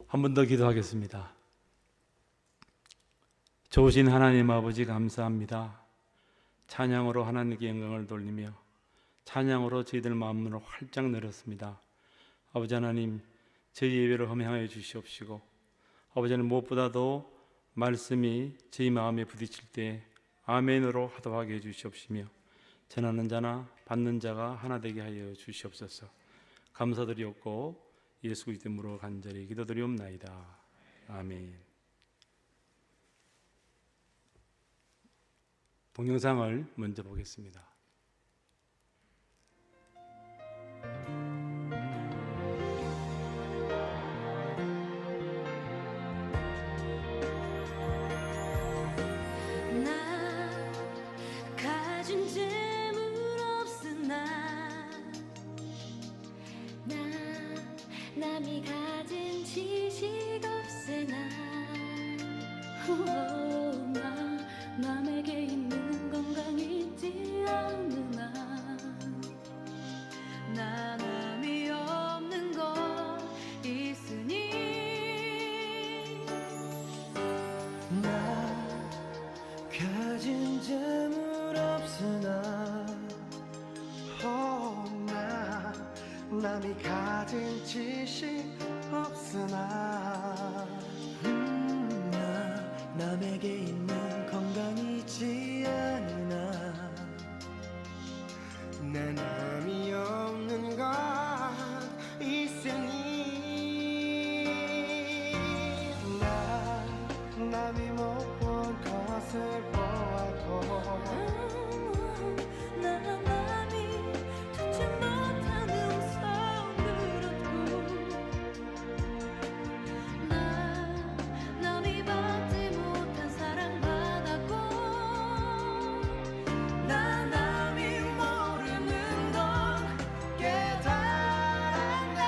한 번 더 기도하겠습니다. 좋으신 하나님 아버지 감사합니다. 찬양으로 하나님께 영광을 돌리며 찬양으로 저희들 마음으로 활짝 늘었습니다. 아버지 하나님, 저희 예배를 허명하여 주시옵시고, 아버지 하나님, 무엇보다도 말씀이 저희 마음에 부딪힐 때 아멘으로 하도하게 해주시옵시며, 전하는 자나 받는 자가 하나 되게 하여 주시옵소서. 감사드리옵고 예수 그리스도 이름으로 간절히 기도드리옵나이다. 아멘. 동영상을 먼저 보겠습니다. 가진 재물 없으나 남이 가진 지식 없으나 남에게 있는 건강 있지 않으나 나 남이 없는 것 있으니 나 가진 재물 없으나 나 남이 가진 지식 없으나 나 남에게 있는 건강이 있지 않으나 나 남이 없는 것 있으니 나 남이 못 본 것을 보아도 나 남이 듣지 못한 음성 들었고 나 남이 받지 못한 사랑 받았고 나 남이 모르는 건 깨달았네.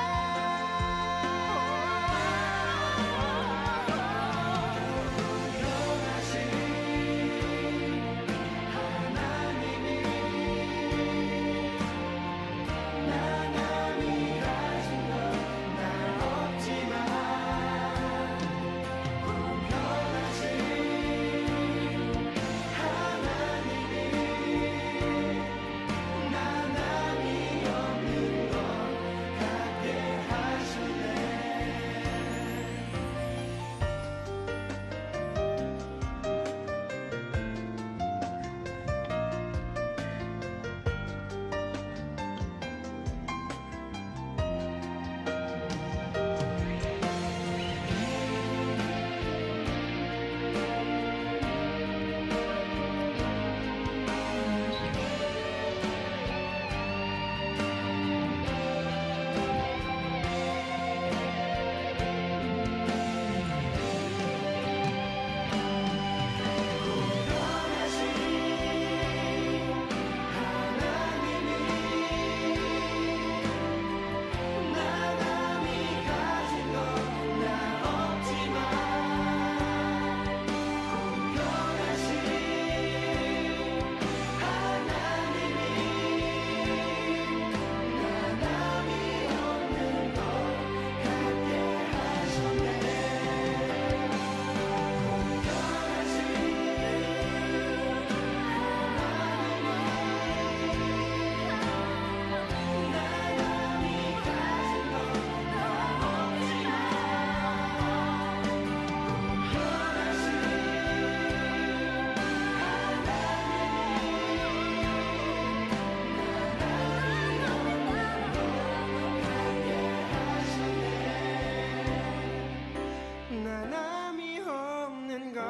나 남이 없는 건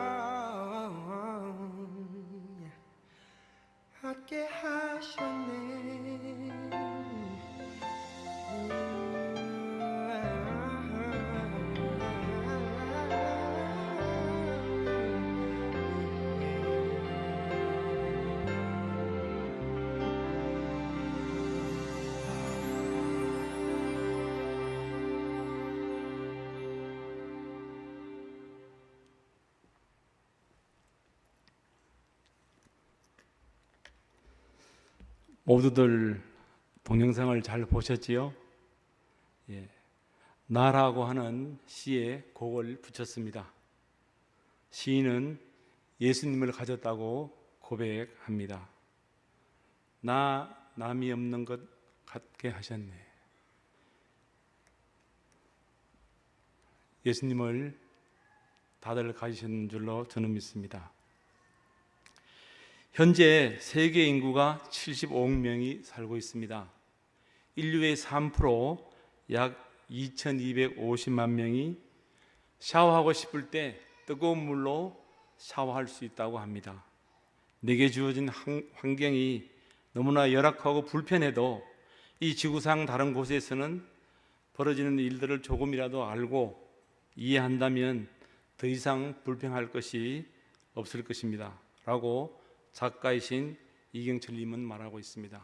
얻게 하셨네. 모두들 동영상을 잘 보셨지요? 예. 나라고 하는 시에 곡을 붙였습니다. 시인은 예수님을 가졌다고 고백합니다. 나 남이 없는 것 같게 하셨네. 예수님을 다들 가지셨는 줄로 저는 믿습니다. 현재 세계 인구가 75억 명이 살고 있습니다. 인류의 3%, 약 2250만 명이 샤워하고 싶을 때 뜨거운 물로 샤워할 수 있다고 합니다. 내게 주어진 환경이 너무나 열악하고 불편해도 이 지구상 다른 곳에서는 벌어지는 일들을 조금이라도 알고 이해한다면 더 이상 불평할 것이 없을 것입니다 라고 작가이신 이경철님은 말하고 있습니다.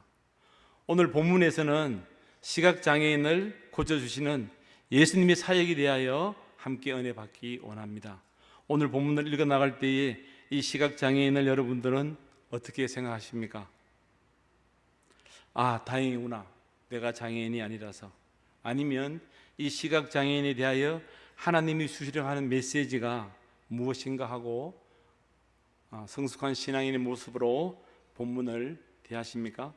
오늘 본문에서는 시각장애인을 고쳐주시는 예수님의 사역에 대하여 함께 은혜 받기 원합니다. 오늘 본문을 읽어 나갈 때에 이 시각장애인을 여러분들은 어떻게 생각하십니까? 아, 다행이구나. 내가 장애인이 아니라서. 아니면 이 시각장애인에 대하여 하나님이 주시려 하는 메시지가 무엇인가 하고 성숙한 신앙인의 모습으로 본문을 대하십니까?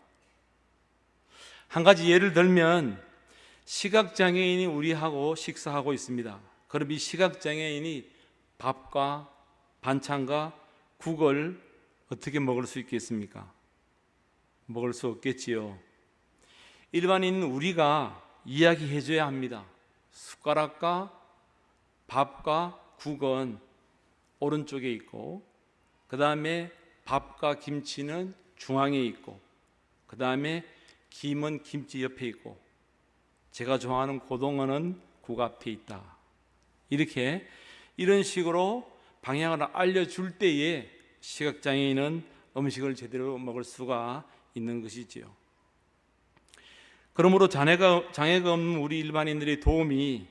한 가지 예를 들면 시각장애인이 우리하고 식사하고 있습니다. 그럼 이 시각장애인이 밥과 반찬과 국을 어떻게 먹을 수 있겠습니까? 먹을 수 없겠지요. 일반인 우리가 이야기해 줘야 합니다. 숟가락과 밥과 국은 오른쪽에 있고, 그 다음에 밥과 김치는 중앙에 있고, 그 다음에 김은 김치 옆에 있고, 제가 좋아하는 고등어는 국 앞에 있다. 이런 식으로 방향을 알려줄 때에 시각장애인은 음식을 제대로 먹을 수가 있는 것이지요. 그러므로 장애가 없는 우리 일반인들의 도움이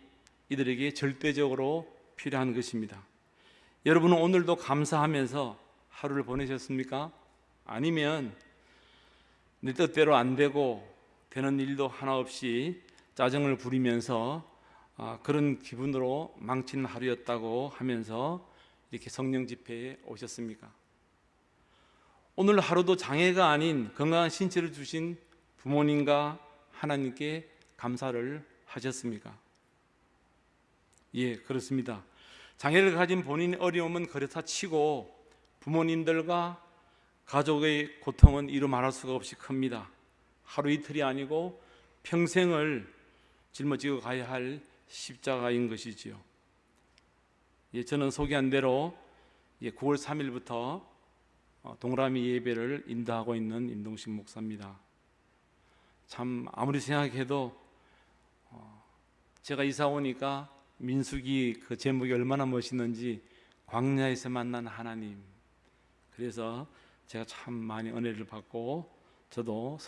이들에게 절대적으로 필요한 것입니다. 여러분은 오늘도 감사하면서 하루를 보내셨습니까? 아니면 내 뜻대로 안 되고 되는 일도 하나 없이 짜증을 부리면서 그런 기분으로 망친 하루였다고 하면서 이렇게 성령 집회에 오셨습니까? 오늘 하루도 장애가 아닌 건강한 신체를 주신 부모님과 하나님께 감사를 하셨습니까? 예, 그렇습니다. 장애를 가진 본인의 어려움은 그렇다 치고 부모님들과 가족의 고통은 이루 말할 수가 없이 큽니다. 하루 이틀이 아니고 평생을 짊어지고 가야 할 십자가인 것이지요. 예, 저는 소개한 대로 9월 3일부터 동그라미 예배를 인도하고 있는 임동식 목사입니다. 참 아무리 생각해도 제가 이사 오니까 민수기 그 제목이 얼마나 멋있는지, 광야에서 만난 하나님. 그래서 제가 참 많이 은혜를 받고 저도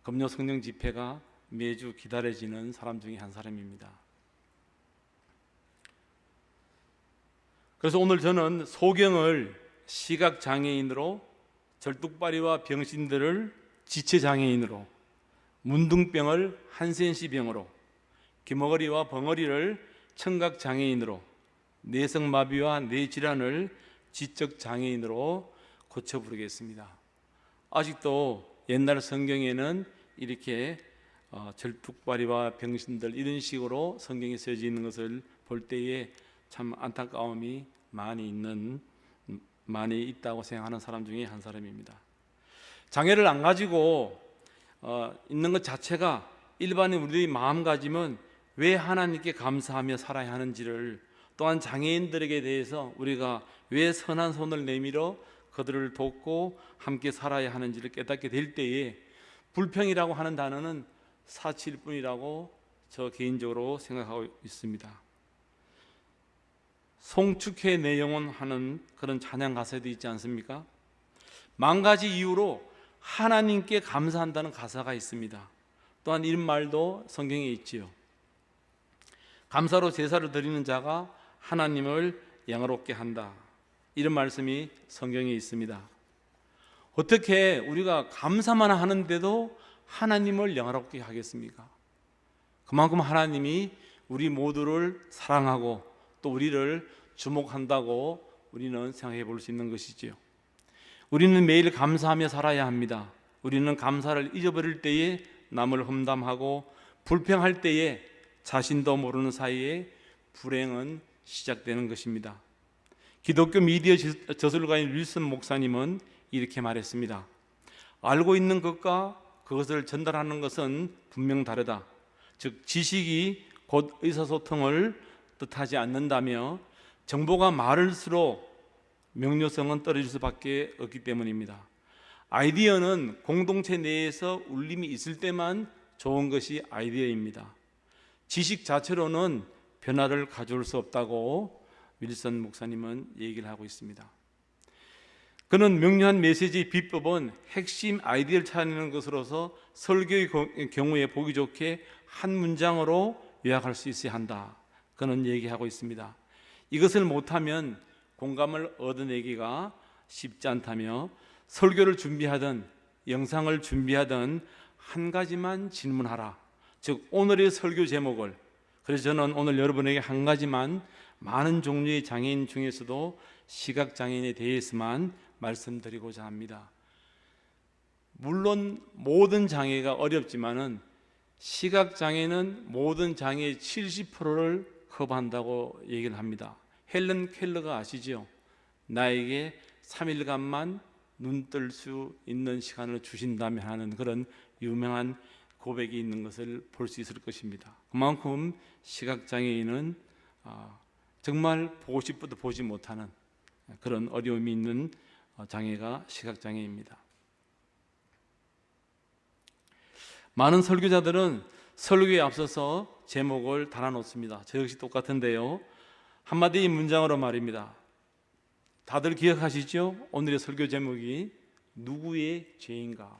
금요 성령 집회가 매주 기다려지는 사람 중에 한 사람입니다. 그래서 오늘 저는 소경을 시각장애인으로, 절뚝발이와 병신들을 지체장애인으로, 문둥병을 한센시병으로, 귀머거리와 벙어리를 청각장애인으로, 뇌성마비와 뇌질환을 지적장애인으로 고쳐 부르겠습니다. 아직도 옛날 성경에는 이렇게 절뚝발이와 병신들 이런 식으로 성경에 쓰여져 있는 것을 볼 때에 참 안타까움이 많이 있다고 생각하는 사람 중에 한 사람입니다. 장애를 안 가지고 있는 것 자체가 일반인 우리의 마음가짐은 왜 하나님께 감사하며 살아야 하는지를, 또한 장애인들에게 대해서 우리가 왜 선한 손을 내밀어 그들을 돕고 함께 살아야 하는지를 깨닫게 될 때에 불평이라고 하는 단어는 사치일 뿐이라고 저 개인적으로 생각하고 있습니다. 송축해 내 영혼 하는 그런 찬양 가사도 있지 않습니까? 만 가지 이유로 하나님께 감사한다는 가사가 있습니다. 또한 이런 말도 성경에 있지요. 감사로 제사를 드리는 자가 하나님을 영화롭게 한다. 이런 말씀이 성경에 있습니다. 어떻게 우리가 감사만 하는데도 하나님을 영화롭게 하겠습니까? 그만큼 하나님이 우리 모두를 사랑하고 또 우리를 주목한다고 우리는 생각해 볼 수 있는 것이지요. 우리는 매일 감사하며 살아야 합니다. 우리는 감사를 잊어버릴 때에 남을 험담하고 불평할 때에 자신도 모르는 사이에 불행은 시작되는 것입니다. 기독교 미디어 저술가인 윌슨 목사님은 이렇게 말했습니다. 알고 있는 것과 그것을 전달하는 것은 분명 다르다. 즉 지식이 곧 의사소통을 뜻하지 않는다며 정보가 많을수록 명료성은 떨어질 수밖에 없기 때문입니다. 아이디어는 공동체 내에서 울림이 있을 때만 좋은 것이 아이디어입니다. 지식 자체로는 변화를 가져올 수 없다고 윌슨 목사님은 얘기를 하고 있습니다. 그는 명료한 메시지의 비법은 핵심 아이디어를 찾는 것으로서 설교의 경우에 보기 좋게 한 문장으로 요약할 수 있어야 한다. 그는 얘기하고 있습니다. 이것을 못하면 공감을 얻어내기가 쉽지 않다며 설교를 준비하든 영상을 준비하든 한 가지만 질문하라. 즉 오늘의 설교 제목을, 그래서 저는 오늘 여러분에게 한 가지만 많은 종류의 장애인 중에서도 시각장애인에 대해서만 말씀드리고자 합니다. 물론 모든 장애가 어렵지만은 시각장애는 모든 장애의 70%를 커버한다고 얘기를 합니다. 헬런 켈러가 아시죠? 나에게 3일간만 눈 뜰 수 있는 시간을 주신다면 하는 그런 유명한 고백이 있는 것을 볼 수 있을 것입니다. 그만큼 시각장애인은 정말 보고 싶어도 보지 못하는 그런 어려움이 있는 장애가 시각장애입니다. 많은 설교자들은 설교에 앞서서 제목을 달아놓습니다. 저 역시 똑같은데요. 한마디 문장으로 말입니다. 다들 기억하시죠? 오늘의 설교 제목이 누구의 죄인가?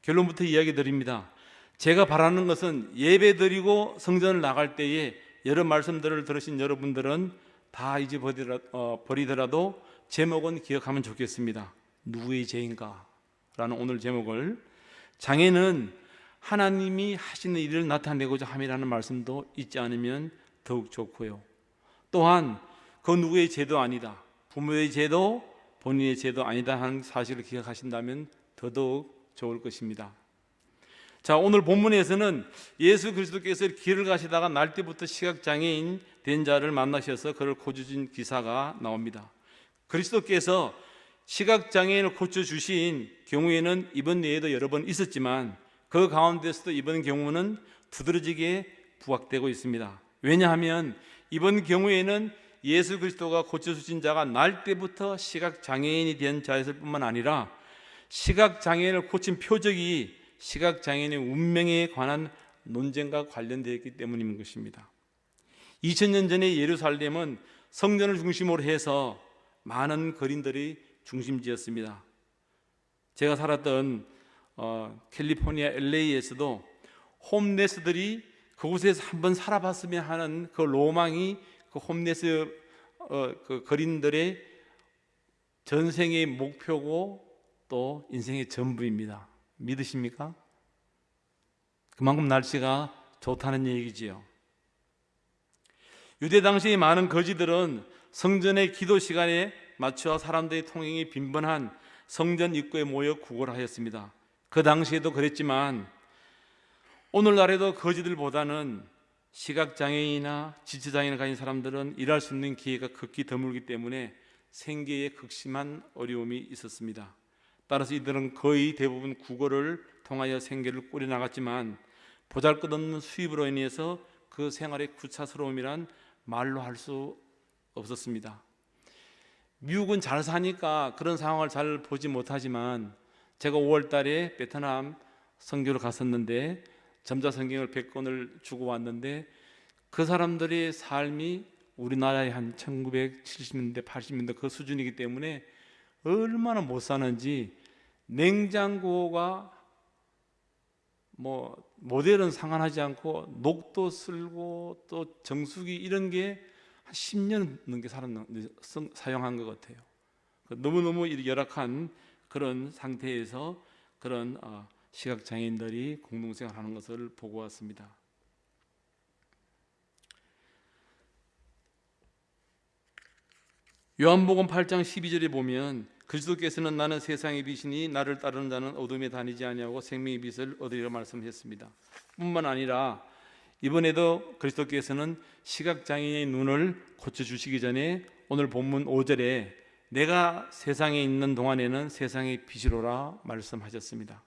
결론부터 이야기 드립니다. 제가 바라는 것은 예배 드리고 성전을 나갈 때에 여러 말씀들을 들으신 여러분들은 다 잊어버리더라도 제목은 기억하면 좋겠습니다. 누구의 죄인가? 라는 오늘 제목을, 장애는 하나님이 하시는 일을 나타내고자 함이라는 말씀도 잊지 않으면 더욱 좋고요. 또한 그 누구의 죄도 아니다, 부모의 죄도 본인의 죄도 아니다 하는 사실을 기억하신다면 더더욱 좋을 것입니다. 자, 오늘 본문에서는 예수 그리스도께서 길을 가시다가 날때부터 시각장애인 된 자를 만나셔서 그를 고쳐준 기사가 나옵니다. 그리스도께서 시각장애인을 고쳐주신 경우에는 이번 외에도 여러 번 있었지만 그 가운데서도 이번 경우는 두드러지게 부각되고 있습니다. 왜냐하면 이번 경우에는 예수 그리스도가 고쳐주신 자가 날 때부터 시각장애인이 된 자였을 뿐만 아니라 시각장애인을 고친 표적이 시각장애인의 운명에 관한 논쟁과 관련되어 있기 때문인 것입니다. 2000년 전에 예루살렘은 성전을 중심으로 해서 많은 거린들이 중심지였습니다. 제가 살았던 캘리포니아 LA에서도 홈레스들이 그곳에서 한번 살아봤으면 하는 그 로망이 그 홈레스 그 거린들의 전생의 목표고 또 인생의 전부입니다. 믿으십니까? 그만큼 날씨가 좋다는 얘기지요. 유대 당시의 많은 거지들은 성전의 기도 시간에 맞춰 사람들의 통행이 빈번한 성전 입구에 모여 구걸을 하였습니다. 그 당시에도 그랬지만 오늘날에도 거지들보다는 시각장애인이나 지체장애를 가진 사람들은 일할 수 있는 기회가 극히 드물기 때문에 생계에 극심한 어려움이 있었습니다. 따라서 이들은 거의 대부분 구걸을 통하여 생계를 꾸려나갔지만 보잘것없는 수입으로 인해서 그 생활의 구차스러움이란 말로 할 수 없었습니다. 미국은 잘 사니까 그런 상황을 잘 보지 못하지만 제가 5월 달에 베트남 선교를 갔었는데 전자성경을 100권을 주고 왔는데 그 사람들의 삶이 우리나라의 한 1970년대 80년대 그 수준이기 때문에 얼마나 못 사는지 냉장고가 모델은 상관하지 않고 녹도 쓸고 또 정수기 이런 게 한 10년 넘게 사용한 것 같아요. 너무너무 열악한 그런 상태에서 그런 시각장애인들이 공동생활하는 것을 보고 왔습니다. 요한복음 8장 12절에 보면 그리스도께서는 나는 세상의 빛이니 나를 따르는 자는 어둠에 다니지 아니하고 생명의 빛을 얻으리라 말씀했습니다. 뿐만 아니라 이번에도 그리스도께서는 시각장애인의 눈을 고쳐주시기 전에 오늘 본문 5절에 내가 세상에 있는 동안에는 세상의 빛이로라 말씀하셨습니다.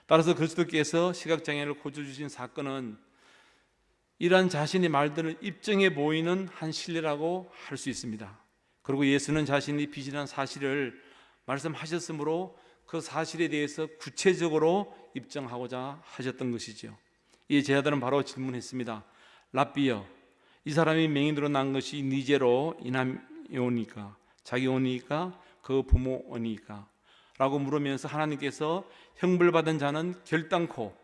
따라서 그리스도께서 시각장애인을 고쳐주신 사건은 이러한 자신의 말들을 입증해 보이는 한 신뢰라고 할 수 있습니다. 그리고 예수는 자신이 빛이라는 사실을 말씀하셨으므로 그 사실에 대해서 구체적으로 입증하고자 하셨던 것이죠. 이 제자들은 바로 질문했습니다. 랍비여, 이 사람이 맹인으로 난 것이 니제로 이남이 오니까, 자기 오니까, 그 부모 오니까 라고 물으면서 하나님께서 형벌받은 자는 결단코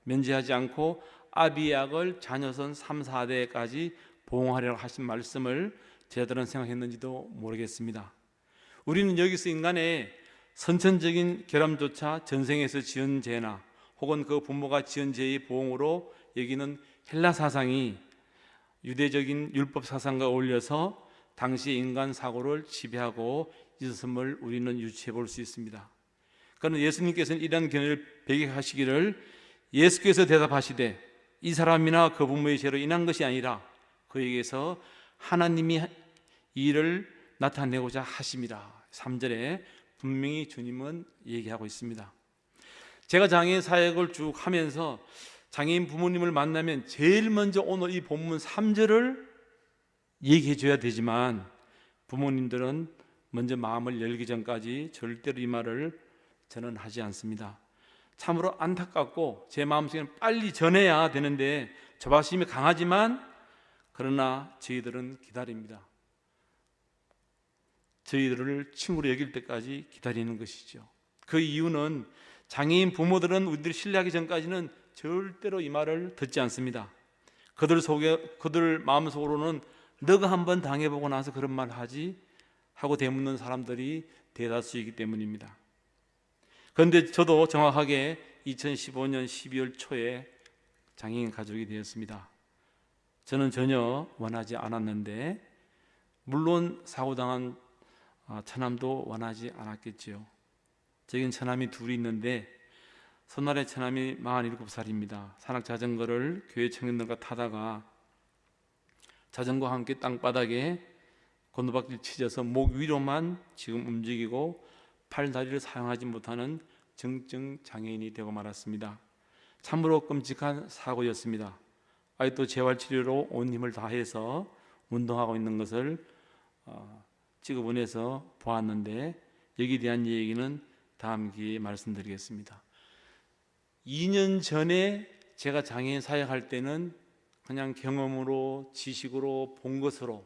면제하지 않고 아비약을 자녀선 3, 4대까지 보응하려고 하신 말씀을 제자들은 생각했는지도 모르겠습니다. 우리는 여기서 인간의 선천적인 결함조차 전생에서 지은 죄나 혹은 그 부모가 지은 죄의 보응으로 여기는 헬라 사상이 유대적인 율법 사상과 어울려서 당시 인간 사고를 지배하고 있었음을 우리는 유추해 볼 수 있습니다. 그러나 예수님께서는 이러한 견해를 배격하시기를 예수께서 대답하시되 이 사람이나 그 부모의 죄로 인한 것이 아니라 그에게서 하나님이 이 일을 나타내고자 하심이라. 3절에 분명히 주님은 얘기하고 있습니다. 제가 장애인 사역을 쭉 하면서 장애인 부모님을 만나면 제일 먼저 오늘 이 본문 3절을 얘기해 줘야 되지만 부모님들은 먼저 마음을 열기 전까지 절대로 이 말을 저는 하지 않습니다. 참으로 안타깝고 제 마음속에는 빨리 전해야 되는데 조바심이 강하지만 그러나 저희들은 기다립니다. 저희들을 친구로 여길 때까지 기다리는 것이죠. 그 이유는 장애인 부모들은 우리들이 신뢰하기 전까지는 절대로 이 말을 듣지 않습니다. 그들 마음속으로는 너가 한번 당해보고 나서 그런 말 하지 하고 되묻는 사람들이 대다수이기 때문입니다. 그런데 저도 정확하게 2015년 12월 초에 장애인 가족이 되었습니다. 저는 전혀 원하지 않았는데 물론 사고당한 처남도 원하지 않았겠지요. 저긴 처남이 둘이 있는데 손날의 처남이 47살입니다. 산악자전거를 교회 청년들과 타다가 자전거와 함께 땅바닥에 곤두박질 치져서 목 위로만 지금 움직이고 팔, 다리를 사용하지 못하는 정증 장애인이 되고 말았습니다. 참으로 끔찍한 사고였습니다. 아직도 재활치료로 온 힘을 다해서 운동하고 있는 것을 찍어보내서 보았는데 여기에 대한 얘기는 다음 기회에 말씀드리겠습니다. 2년 전에 제가 장애인 사역할 때는 그냥 경험으로 지식으로 본 것으로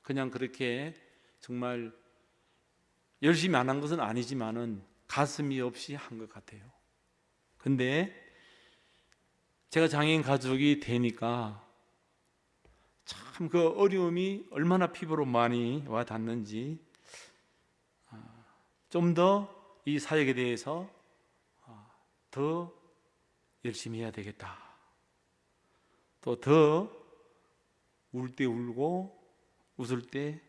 그냥 그렇게 정말 열심히 안 한 것은 아니지만은 가슴이 없이 한 것 같아요. 근데 제가 장애인 가족이 되니까 참 그 어려움이 얼마나 피부로 많이 와 닿는지 좀 더 이 사역에 대해서 더 열심히 해야 되겠다. 또 더 울 때 울고 웃을 때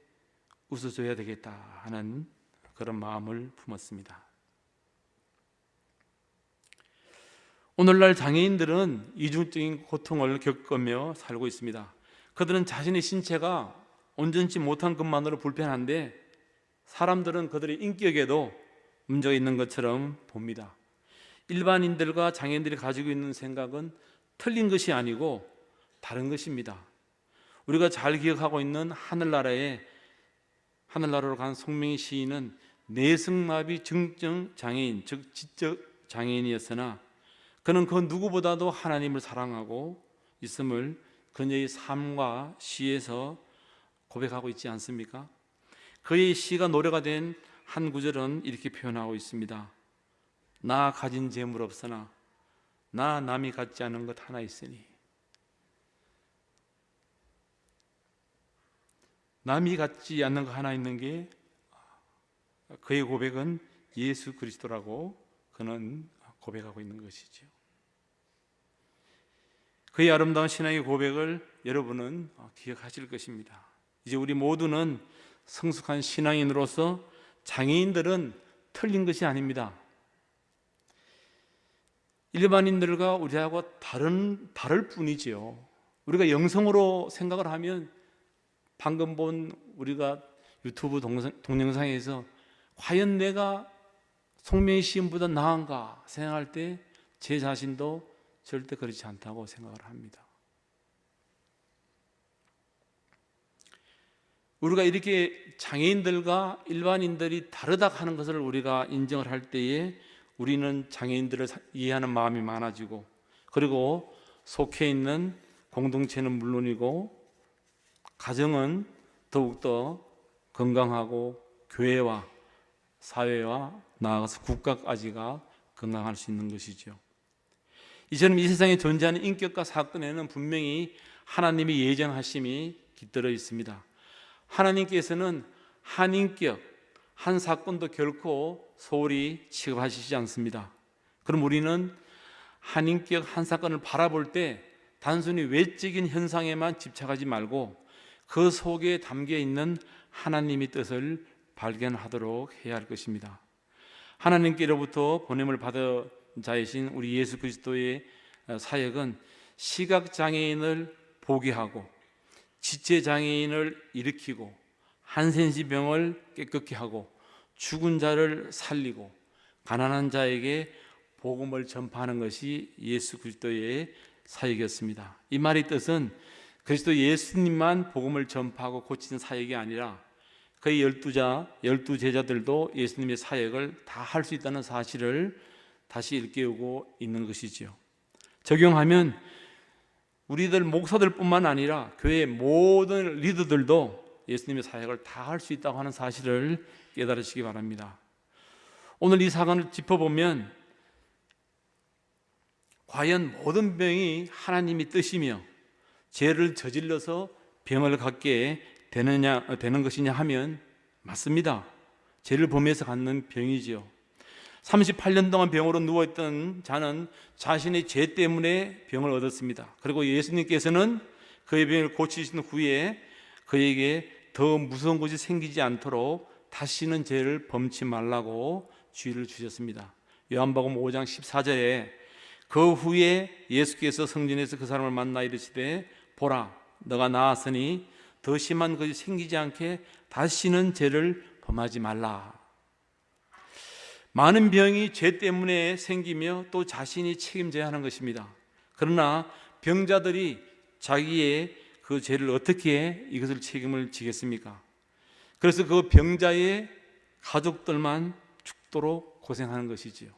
웃어줘야 되겠다 하는 그런 마음을 품었습니다. 오늘날 장애인들은 이중적인 고통을 겪으며 살고 있습니다. 그들은 자신의 신체가 온전치 못한 것만으로 불편한데 사람들은 그들의 인격에도 문제가 있는 것처럼 봅니다. 일반인들과 장애인들이 가지고 있는 생각은 틀린 것이 아니고 다른 것입니다. 우리가 잘 기억하고 있는 하늘나라로 간 송명희 시인은 내승마비 증증 장애인, 즉 지적 장애인이었으나 그는 그 누구보다도 하나님을 사랑하고 있음을 그녀의 삶과 시에서 고백하고 있지 않습니까? 그의 시가 노래가 된 한 구절은 이렇게 표현하고 있습니다. 나 가진 재물 없으나 나 남이 갖지 않은 것 하나 있으니. 남이 갖지 않는 것 하나 있는 게 그의 고백은 예수 그리스도라고 그는 고백하고 있는 것이죠. 그의 아름다운 신앙의 고백을 여러분은 기억하실 것입니다. 이제 우리 모두는 성숙한 신앙인으로서 장애인들은 틀린 것이 아닙니다. 일반인들과 우리하고 다를 뿐이지요. 우리가 영성으로 생각을 하면 방금 본 우리가 유튜브 동영상에서 과연 내가 송명희 시인보다 나은가 생각할 때 제 자신도 절대 그렇지 않다고 생각을 합니다. 우리가 이렇게 장애인들과 일반인들이 다르다 하는 것을 우리가 인정을 할 때에 우리는 장애인들을 이해하는 마음이 많아지고, 그리고 속해 있는 공동체는 물론이고 가정은 더욱더 건강하고 교회와 사회와 나아가서 국가까지가 건강할 수 있는 것이죠. 이처럼 이 세상에 존재하는 인격과 사건에는 분명히 하나님의 예정하심이 깃들어 있습니다. 하나님께서는 한 인격, 한 사건도 결코 소홀히 취급하시지 않습니다. 그럼 우리는 한 인격, 한 사건을 바라볼 때 단순히 외적인 현상에만 집착하지 말고 그 속에 담겨 있는 하나님의 뜻을 발견하도록 해야 할 것입니다. 하나님께로부터 보냄을 받은 자이신 우리 예수 그리스도의 사역은 시각장애인을 보게 하고, 지체장애인을 일으키고, 한센시 병을 깨끗게 하고, 죽은 자를 살리고, 가난한 자에게 복음을 전파하는 것이 예수 그리스도의 사역이었습니다. 이 말의 뜻은 그리스도 예수님만 복음을 전파하고 고치는 사역이 아니라 그의 열두 제자들도 예수님의 사역을 다 할 수 있다는 사실을 다시 일깨우고 있는 것이지요. 적용하면 우리들 목사들뿐만 아니라 교회의 모든 리더들도 예수님의 사역을 다 할 수 있다고 하는 사실을 깨달으시기 바랍니다. 오늘 이 사건을 짚어보면 과연 모든 병이 하나님의 뜻이며 죄를 저질러서 병을 갖게 되는 것이냐 하면 맞습니다. 죄를 범해서 갖는 병이지요. 38년 동안 병으로 누워있던 자는 자신의 죄 때문에 병을 얻었습니다. 그리고 예수님께서는 그의 병을 고치신 후에 그에게 더 무서운 것이 생기지 않도록 다시는 죄를 범치 말라고 주의를 주셨습니다. 요한복음 5장 14절에 그 후에 예수께서 성전에서 그 사람을 만나 이르시되 보라 너가 나았으니 더 심한 것이 생기지 않게 다시는 죄를 범하지 말라. 많은 병이 죄 때문에 생기며 또 자신이 책임져야 하는 것입니다. 그러나 병자들이 자기의 그 죄를 어떻게 이것을 책임을 지겠습니까? 그래서 그 병자의 가족들만 죽도록 고생하는 것이지요.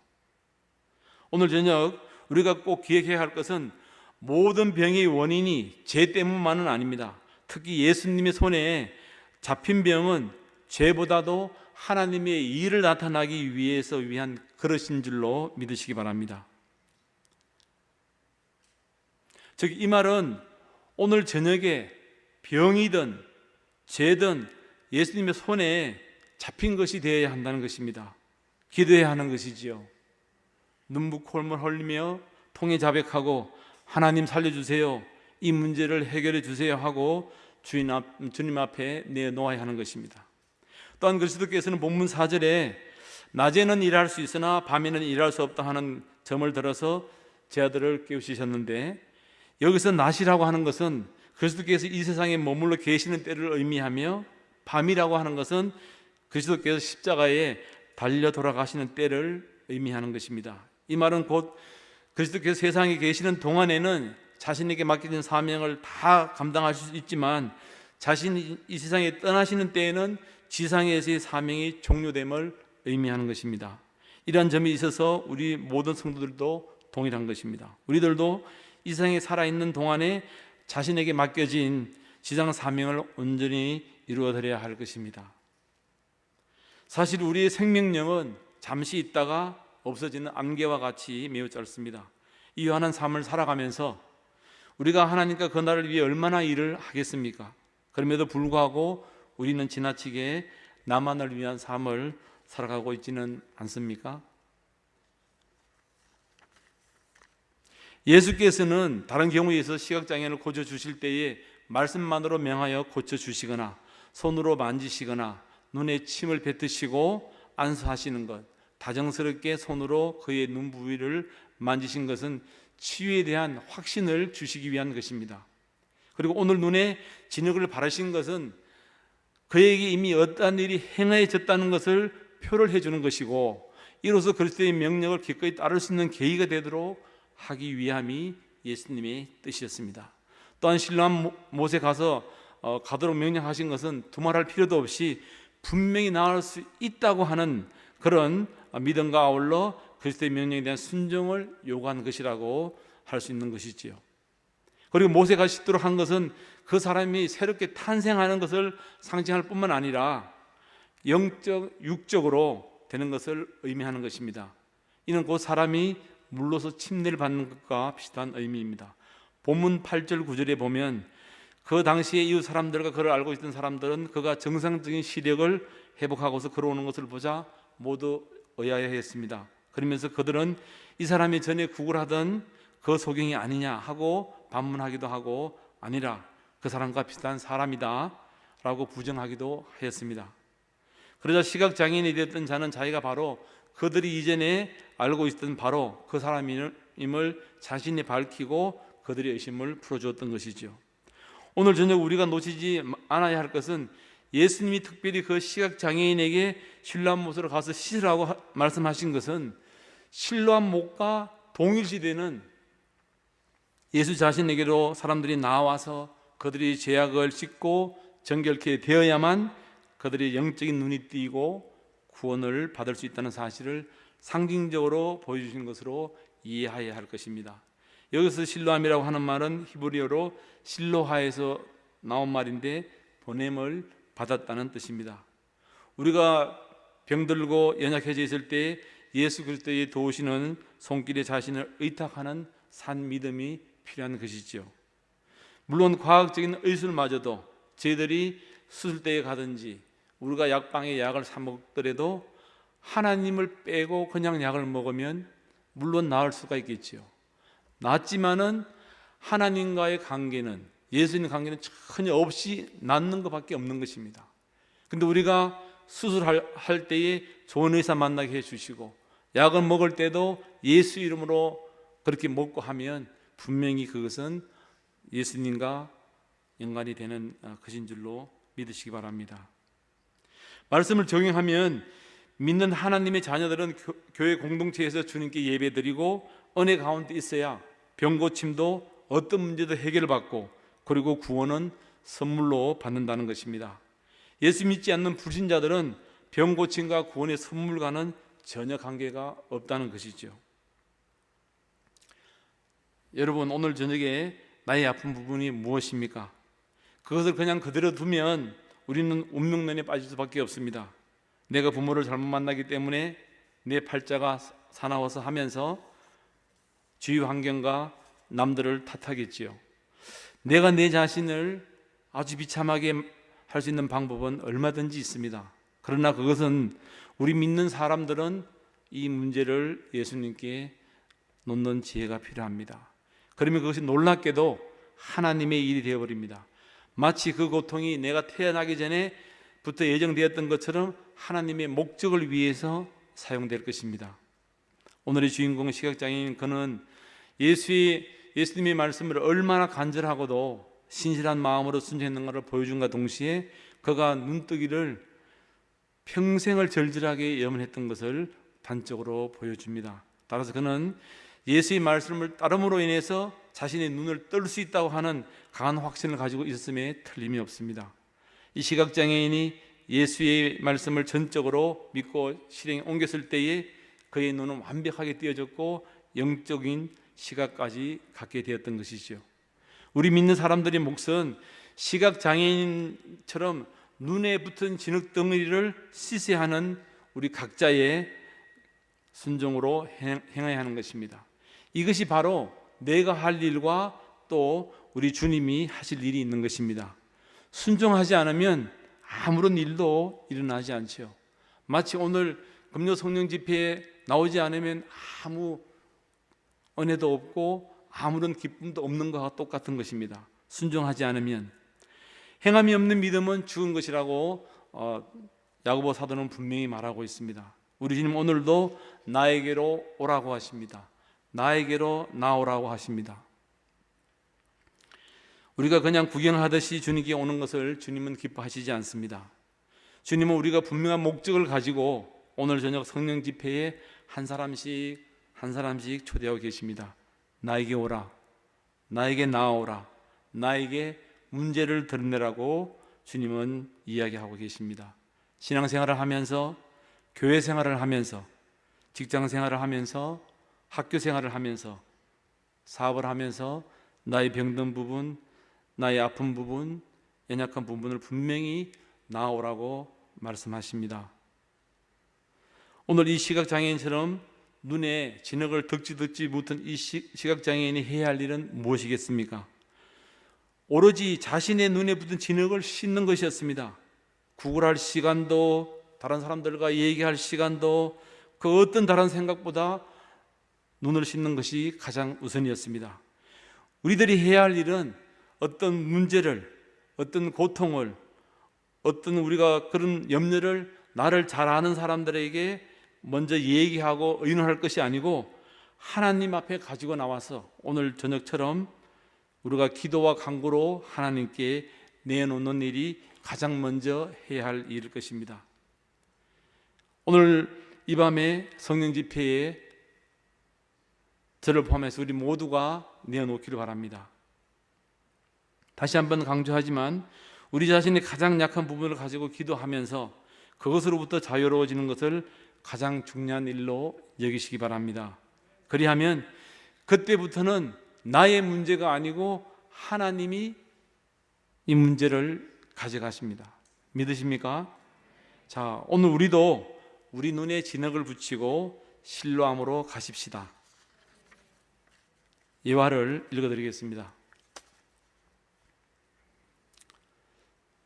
오늘 저녁 우리가 꼭 기억해야 할 것은 모든 병의 원인이 죄 때문만은 아닙니다. 특히 예수님의 손에 잡힌 병은 죄보다도 하나님의 일을 나타나기 위한 그릇인 줄로 믿으시기 바랍니다. 즉 이 말은 오늘 저녁에 병이든 죄든 예수님의 손에 잡힌 것이 되어야 한다는 것입니다. 기도해야 하는 것이지요. 눈부콜물 흘리며 통에 자백하고 하나님 살려주세요, 이 문제를 해결해 주세요 하고 주님 앞에 내놓아야 하는 것입니다. 또한 그리스도께서는 본문 4절에 낮에는 일할 수 있으나 밤에는 일할 수 없다 하는 점을 들어서 제 아들을 깨우치셨는데, 여기서 낮이라고 하는 것은 그리스도께서 이 세상에 머물러 계시는 때를 의미하며, 밤이라고 하는 것은 그리스도께서 십자가에 달려 돌아가시는 때를 의미하는 것입니다. 이 말은 곧 그리스도께서 세상에 계시는 동안에는 자신에게 맡겨진 사명을 다 감당하실 수 있지만 자신이 이 세상에 떠나시는 때에는 지상에서의 사명이 종료됨을 의미하는 것입니다. 이러한 점이 있어서 우리 모든 성도들도 동일한 것입니다. 우리들도 이 세상에 살아있는 동안에 자신에게 맡겨진 지상 사명을 온전히 이루어드려야 할 것입니다. 사실 우리의 생명력은 잠시 있다가 없어지는 안개와 같이 매우 짧습니다. 이 유한한 삶을 살아가면서 우리가 하나님과 그 나라를 위해 얼마나 일을 하겠습니까? 그럼에도 불구하고 우리는 지나치게 나만을 위한 삶을 살아가고 있지는 않습니까? 예수께서는 다른 경우에 있어 시각장애인을 고쳐주실 때에 말씀만으로 명하여 고쳐주시거나 손으로 만지시거나 눈에 침을 뱉으시고 안수하시는 것, 다정스럽게 손으로 그의 눈 부위를 만지신 것은 치유에 대한 확신을 주시기 위한 것입니다. 그리고 오늘 눈에 진흙을 바르신 것은 그에게 이미 어떠한 일이 행해졌다는 것을 표를 해주는 것이고, 이로써 그리스도의 명령을 기꺼이 따를 수 있는 계기가 되도록 하기 위함이 예수님의 뜻이었습니다. 또한 신랑 못에 가서 가도록 명령하신 것은 두말할 필요도 없이 분명히 나을 수 있다고 하는 그런 믿음과 아울러 그리스도의 명령에 대한 순종을 요구한 것이라고 할 수 있는 것이지요. 그리고 모세가 씻도록 한 것은 그 사람이 새롭게 탄생하는 것을 상징할 뿐만 아니라 영적, 육적으로 되는 것을 의미하는 것입니다. 이는 그 사람이 물로서 침례를 받는 것과 비슷한 의미입니다. 본문 8절 9절에 보면 그 당시에 이웃 사람들과 그를 알고 있던 사람들은 그가 정상적인 시력을 회복하고서 걸어오는 것을 보자 모두 의아해했습니다. 그러면서 그들은 이 사람이 전에 구걸하던 그 소경이 아니냐 하고 반문하기도 하고 아니라 그 사람과 비슷한 사람이다 라고 부정하기도 하였습니다. 그러자 시각장애인이 되었던 자는 자기가 바로 그들이 이전에 알고 있었던 바로 그 사람임을 자신이 밝히고 그들의 의심을 풀어주었던 것이죠. 오늘 저녁 우리가 놓치지 않아야 할 것은 예수님이 특별히 그 시각장애인에게 실로암 못으로 가서 씻으라고 말씀하신 것은 실로암 못과 동일시되는 예수 자신에게로 사람들이 나와서 그들이 죄악을 씻고 정결케 되어야만 그들의 영적인 눈이 띄고 구원을 받을 수 있다는 사실을 상징적으로 보여주신 것으로 이해해야 할 것입니다. 여기서 실로암이라고 하는 말은 히브리어로 실로하에서 나온 말인데 보냄을 받았다는 뜻입니다. 우리가 병들고 연약해져 있을 때 예수 그리스도의 도우시는 손길에 자신을 의탁하는 산 믿음이 필요한 것이지요. 물론 과학적인 의술마저도 저희들이 수술대에 가든지 우리가 약방에 약을 사 먹더라도 하나님을 빼고 그냥 약을 먹으면 물론 나을 수가 있겠지요. 낫지만은 하나님과의 관계는, 예수님 관계는 전혀 없이 낫는 것밖에 없는 것입니다. 근데 우리가 수술할 때에 좋은 의사 만나게 해주시고 약을 먹을 때도 예수 이름으로 그렇게 먹고 하면 분명히 그것은 예수님과 연관이 되는 것인 줄로 믿으시기 바랍니다. 말씀을 적용하면 믿는 하나님의 자녀들은 교회 공동체에서 주님께 예배드리고 은혜 가운데 있어야 병고침도 어떤 문제도 해결받고 그리고 구원은 선물로 받는다는 것입니다. 예수 믿지 않는 불신자들은 병고침과 구원의 선물과는 전혀 관계가 없다는 것이죠. 여러분, 오늘 저녁에 나의 아픈 부분이 무엇입니까? 그것을 그냥 그대로 두면 우리는 운명론에 빠질 수밖에 없습니다. 내가 부모를 잘못 만나기 때문에 내 팔자가 사나워서 하면서 주위 환경과 남들을 탓하겠지요. 내가 내 자신을 아주 비참하게 할 수 있는 방법은 얼마든지 있습니다. 그러나 그것은 우리 믿는 사람들은 이 문제를 예수님께 놓는 지혜가 필요합니다. 그러면 그것이 놀랍게도 하나님의 일이 되어버립니다. 마치 그 고통이 내가 태어나기 전에부터 예정되었던 것처럼 하나님의 목적을 위해서 사용될 것입니다. 오늘의 주인공 시각장애인, 그는 예수님의 말씀을 얼마나 간절하고도 신실한 마음으로 순종했는가를 보여준과 동시에 그가 눈뜨기를 평생을 절절하게 염원했던 것을 단적으로 보여줍니다. 따라서 그는 예수의 말씀을 따름으로 인해서 자신의 눈을 뜰 수 있다고 하는 강한 확신을 가지고 있었음에 틀림이 없습니다. 이 시각장애인이 예수의 말씀을 전적으로 믿고 실행에 옮겼을 때에 그의 눈은 완벽하게 띄어졌고 영적인 시각까지 갖게 되었던 것이죠. 우리 믿는 사람들의 몫은 시각장애인처럼 눈에 붙은 진흙덩어리를 씻어야 하는 우리 각자의 순종으로 행해야 하는 것입니다. 이것이 바로 내가 할 일과 또 우리 주님이 하실 일이 있는 것입니다. 순종하지 않으면 아무런 일도 일어나지 않죠. 마치 오늘 금요 성령 집회에 나오지 않으면 아무 은혜도 없고 아무런 기쁨도 없는 것과 똑같은 것입니다. 순종하지 않으면. 행함이 없는 믿음은 죽은 것이라고 야고보 사도는 분명히 말하고 있습니다. 우리 주님 오늘도 나에게로 오라고 하십니다. 나에게로 나오라고 하십니다. 우리가 그냥 구경을 하듯이 주님께 오는 것을 주님은 기뻐하시지 않습니다. 주님은 우리가 분명한 목적을 가지고 오늘 저녁 성령 집회에 한 사람씩 초대하고 계십니다. 나에게 오라, 나에게 나아오라, 나에게 문제를 드러내라고 주님은 이야기하고 계십니다. 신앙생활을 하면서, 교회 생활을 하면서, 직장 생활을 하면서, 학교 생활을 하면서, 사업을 하면서 나의 병든 부분, 나의 아픈 부분, 연약한 부분을 분명히 나아오라고 말씀하십니다. 오늘 이 시각장애인처럼 눈에 진흙을 덕지 못한 이 시각장애인이 해야 할 일은 무엇이겠습니까? 오로지 자신의 눈에 붙은 진흙을 씻는 것이었습니다. 구걸할 시간도, 다른 사람들과 얘기할 시간도, 그 어떤 다른 생각보다 눈을 씻는 것이 가장 우선이었습니다. 우리들이 해야 할 일은 어떤 문제를, 어떤 고통을, 어떤 우리가 그런 염려를 나를 잘 아는 사람들에게 먼저 얘기하고 의논할 것이 아니고 하나님 앞에 가지고 나와서 오늘 저녁처럼 우리가 기도와 간구로 하나님께 내놓는 일이 가장 먼저 해야 할 일일 것입니다. 오늘 이 밤에 성령 집회에 저를 포함해서 우리 모두가 내어놓기를 바랍니다. 다시 한번 강조하지만 우리 자신의 가장 약한 부분을 가지고 기도하면서 그것으로부터 자유로워지는 것을 가장 중요한 일로 여기시기 바랍니다. 그리하면 그때부터는 나의 문제가 아니고 하나님이 이 문제를 가져가십니다. 믿으십니까? 자, 오늘 우리도 우리 눈에 진흙을 붙이고 실로암으로 가십시다. 예화를 읽어드리겠습니다.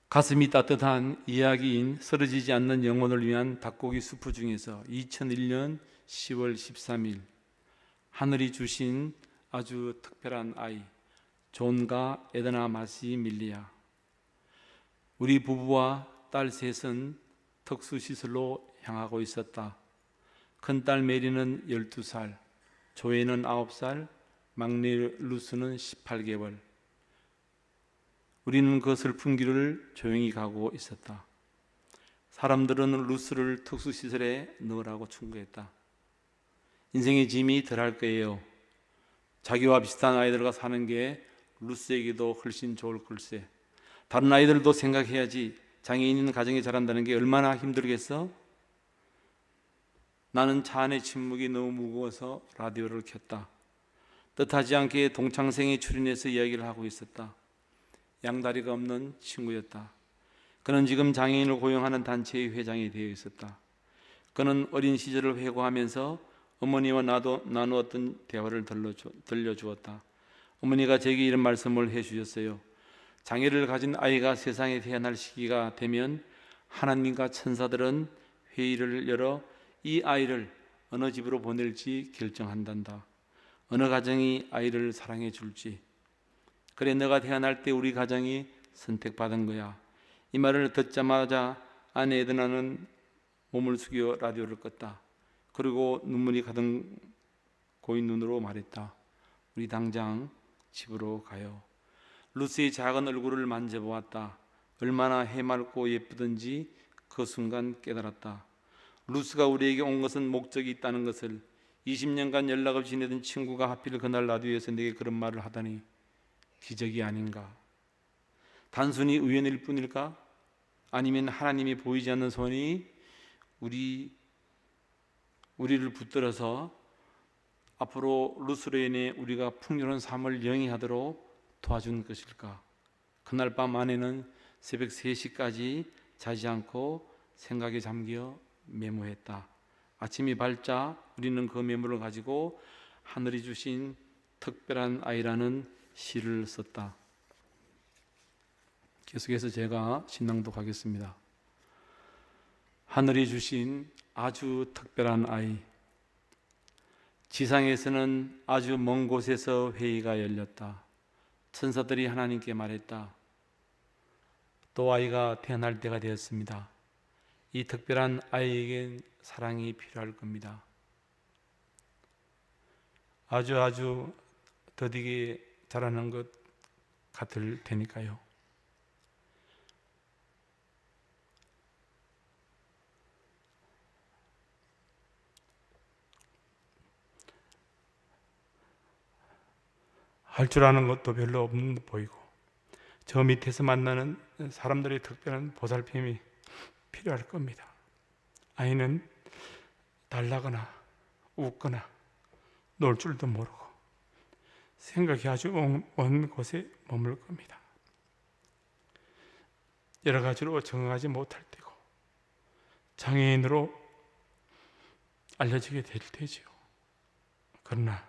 가슴이 따뜻한 이야기인 쓰러지지 않는 영혼을 위한 닭고기 수프 중에서 2001년 10월 13일 하늘이 주신 아주 특별한 아이 존과 에드나 마시 밀리아. 우리 부부와 딸 셋은 특수시설로 향하고 있었다. 큰딸 메리는 12살, 조에는 9살, 막내 루스는 18개월. 우리는 그 슬픈 길을 조용히 가고 있었다. 사람들은 루스를 특수시설에 넣으라고 충고했다. 인생의 짐이 덜할 거예요. 자기와 비슷한 아이들과 사는 게 루스에게도 훨씬 좋을 걸세. 다른 아이들도 생각해야지. 장애인 있는 가정에 자란다는 게 얼마나 힘들겠어? 나는 차 안의 침묵이 너무 무거워서 라디오를 켰다. 뜻하지 않게 동창생이 출연해서 이야기를 하고 있었다. 양다리가 없는 친구였다. 그는 지금 장애인을 고용하는 단체의 회장이 되어 있었다. 그는 어린 시절을 회고하면서 어머니와 나도 나누었던 대화를 들려주었다. 어머니가 제게 이런 말씀을 해주셨어요. 장애를 가진 아이가 세상에 태어날 시기가 되면 하나님과 천사들은 회의를 열어 이 아이를 어느 집으로 보낼지 결정한단다. 어느 가정이 아이를 사랑해 줄지. 그래, 너가 태어날 때 우리 가정이 선택받은 거야. 이 말을 듣자마자 아내 에드나는 몸을 숙여 라디오를 껐다. 그리고 눈물이 가득 고인 눈으로 말했다. 우리 당장 집으로 가요. 루스의 작은 얼굴을 만져보았다. 얼마나 해맑고 예쁘든지 그 순간 깨달았다. 루스가 우리에게 온 것은 목적이 있다는 것을. 20년간 연락 없이 지내던 친구가 하필 그날 라디오에서 내게 그런 말을 하다니 기적이 아닌가? 단순히 우연일 뿐일까? 아니면 하나님이 보이지 않는 손이 우리를 붙들어서 앞으로 루스로 인해 우리가 풍요로운 삶을 영위하도록 도와준 것일까? 그날 밤 아내는 새벽 3시까지 자지 않고 생각에 잠겨 메모했다. 아침이 밝자 우리는 그 메모를 가지고 하늘이 주신 특별한 아이라는 시를 썼다. 계속해서 제가 신낭독하겠습니다. 하늘이 주신 아주 특별한 아이. 지상에서는 아주 먼 곳에서 회의가 열렸다. 천사들이 하나님께 말했다. 또 아이가 태어날 때가 되었습니다. 이 특별한 아이에겐 사랑이 필요할 겁니다. 아주 더디게 자라는 것 같을 테니까요. 할 줄 아는 것도 별로 없는 듯 보이고, 저 밑에서 만나는 사람들의 특별한 보살핌이 필요할 겁니다. 아이는 달라거나 웃거나 놀 줄도 모르고 생각이 아주 먼 곳에 머물 겁니다. 여러 가지로 적응하지 못할 때고 장애인으로 알려지게 될 테지요. 그러나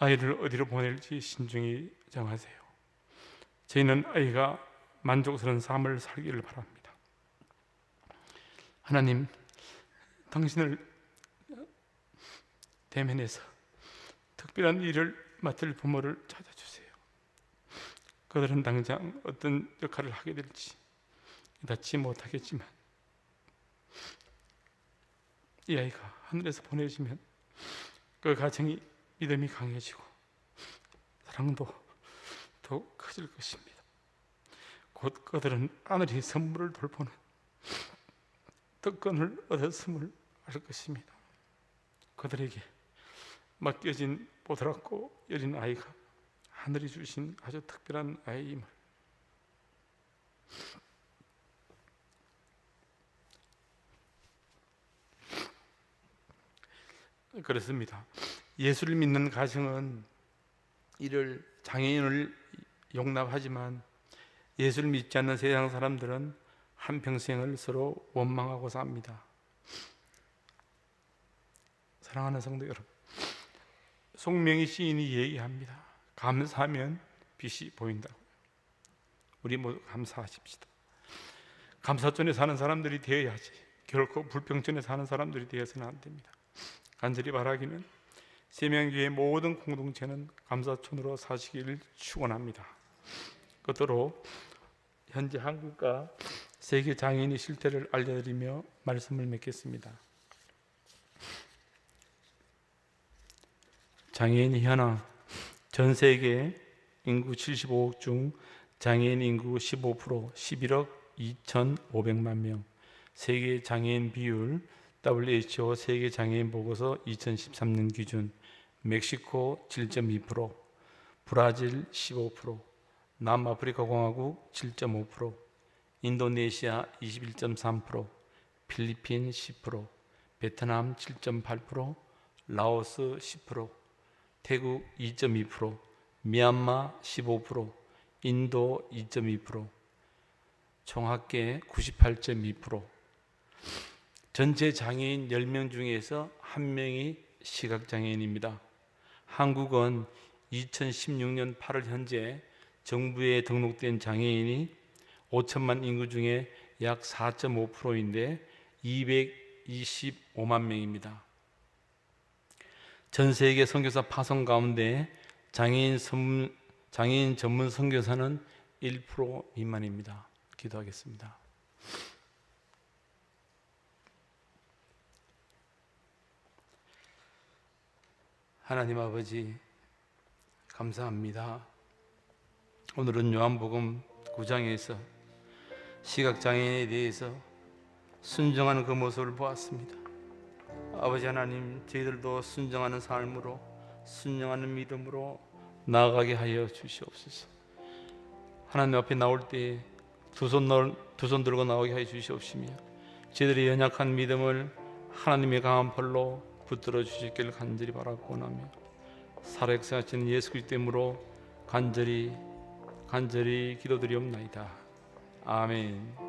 아이를 어디로 보낼지 신중히 정하세요. 저희는 아이가 만족스러운 삶을 살기를 바랍니다. 하나님, 당신을 대면해서 특별한 일을 맡을 부모를 찾아주세요. 그들은 당장 어떤 역할을 하게 될지 닿지 못하겠지만 이 아이가 하늘에서 보내지면 그 가정이 믿음이 강해지고 사랑도 더욱 커질 것입니다. 곧 그들은 하늘의 선물을 돌보는 특권을 얻었음을 알 것입니다. 그들에게 맡겨진 보드랍고 여린 아이가 하늘이 주신 아주 특별한 아이임을 그렇습니다. 예수를 믿는 가정은 이를 장애인을 용납하지만 예수를 믿지 않는 세상 사람들은 한평생을 서로 원망하고 삽니다. 사랑하는 성도 여러분, 송명희 시인이 얘기합니다. 감사하면 빛이 보인다고. 우리 모두 감사하십시다. 감사존에 사는 사람들이 되어야지 결코 불평존에 사는 사람들이 되어서는 안 됩니다. 간절히 바라기는 세명교회 모든 공동체는 감사촌으로 사시기를 축원합니다. 끝으로 현재 한국과 세계 장애인의 실태를 알려드리며 말씀을 맺겠습니다. 장애인 현황. 전 세계 인구 75억 중 장애인 인구 15%, 11억 2,500만 명. 세계 장애인 비율 WHO 세계 장애인 보고서 2013년 기준 멕시코 7.2%, 브라질 15%, 남아프리카 공화국 7.5%, 인도네시아 21.3%, 필리핀 10%, 베트남 7.8%, 라오스 10%, 태국 2.2%, 미얀마 15%, 인도 2.2%, 총 합계 98.2%. 전체 장애인 10명 중에서 1명이 시각장애인입니다. 한국은 2016년 8월 현재 정부에 등록된 장애인이 5천만 인구 중에 약 4.5%인데 225만 명입니다. 전 세계 선교사 파송 가운데 장애인 전문 선교사는 1% 미만입니다. 기도하겠습니다. 하나님 아버지, 감사합니다. 오늘은 요한복음 9장에서 시각장애인에 대해서 순종하는 그 모습을 보았습니다. 아버지 하나님, 저희들도 순종하는 삶으로, 순종하는 믿음으로 나아가게 하여 주시옵소서. 하나님 앞에 나올 때 두 손 들고 나오게 하여 주시옵시며 저희들의 연약한 믿음을 하나님의 강한 팔로 붙들어 주시길 간절히 바라고 나며 살아역사하시는 예수 그리스도 이름으로 간절히 기도드리옵나이다. 아멘.